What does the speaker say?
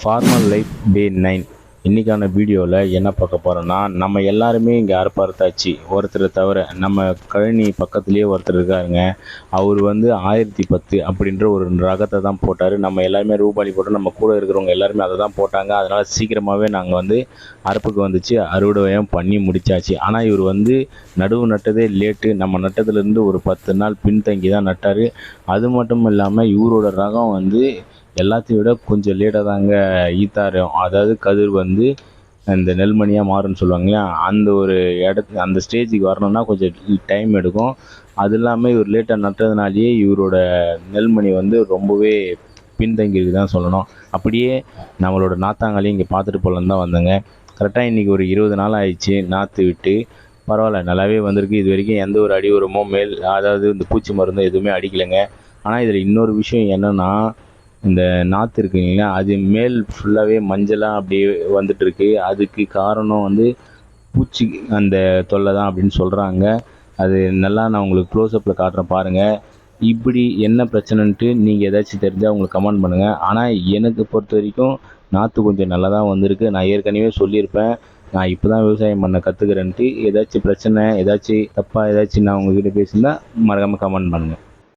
Formal life day 9 இன்றைக்கான வீடியோவில் என்ன பார்க்க போகிறோன்னா, நம்ம எல்லாருமே இங்கே அறுப்பறுத்தாச்சு. ஒருத்தரை தவிர நம்ம கழனி பக்கத்துலேயே ஒருத்தர் இருக்காருங்க. அவர் வந்து 1010 அப்படின்ற ஒரு ரகத்தை தான் போட்டார். நம்ம எல்லாருமே ரூபாய் போட்டு நம்ம கூட இருக்கிறவங்க எல்லாருமே அதை தான் போட்டாங்க. அதனால் சீக்கிரமாகவே நாங்கள் வந்து அறுப்புக்கு வந்துச்சு, அறுவடையும் பண்ணி முடித்தாச்சு. ஆனால் இவர் வந்து நடுவு நட்டதே லேட்டு. நம்ம நட்டதுலேருந்து ஒரு 10 நாள் பின்தங்கி தான் நட்டார். அது மட்டும் இல்லாமல் இவரோட ரகம் வந்து எல்லாத்தையும் விட கொஞ்சம் லேட்டாக தாங்க ஈத்தாரம், அதாவது கதிர் வந்து இந்த நெல்மணியாக மாறுன்னு சொல்லுவாங்க இல்லையா, அந்த ஒரு அந்த ஸ்டேஜுக்கு வரணும்னா கொஞ்சம் டைம் எடுக்கும். அது இல்லாமல் இவர் லேட்டாக நட்டதுனாலேயே இவரோட நெல்மணி வந்து ரொம்பவே பின்தங்கியிருக்கு தான் சொல்லணும். அப்படியே நம்மளோட நாத்தாங்களையும் இங்கே பார்த்துட்டு போகலான்னு தான் வந்தேங்க. கரெக்டாக இன்றைக்கி ஒரு 20 நாள் ஆயிடுச்சு நாற்று விட்டு. பரவாயில்ல, நல்லாவே வந்திருக்கு. இது வரைக்கும் எந்த ஒரு அடி உரமோ அதாவது இந்த பூச்சி மருந்தோ எதுவுமே அடிக்கலைங்க. ஆனால் இதில் இன்னொரு விஷயம் என்னென்னா, இந்த நாற்று இருக்குங்களா, அது மேல் ஃபுல்லாகவே மஞ்சளாக அப்படியே வந்துட்டுருக்கு. அதுக்கு காரணம் வந்து பூச்சி அந்த தொல்லை தான் அப்படின்னு சொல்கிறாங்க. அது நல்லா நான் உங்களுக்கு க்ளோஸ்அப்பில் காட்டுறேன் பாருங்கள். இப்படி என்ன பிரச்சனைன்ட்டு நீங்கள் ஏதாச்சும் தெரிஞ்சால் உங்களுக்கு கமெண்ட் பண்ணுங்கள். ஆனால் எனக்கு பொறுத்த வரைக்கும் நாற்று கொஞ்சம் நல்லா தான் வந்திருக்கு. நான் ஏற்கனவே சொல்லியிருப்பேன், நான் இப்போ தான் விவசாயம் பண்ண கற்றுக்கிறேன்ட்டு. ஏதாச்சும் பிரச்சனை, ஏதாச்சும் தப்பாக ஏதாச்சும் நான் உங்கள்கிட்ட பேசியிருந்தால் மறக்காமல் கமெண்ட் பண்ணுங்கள்.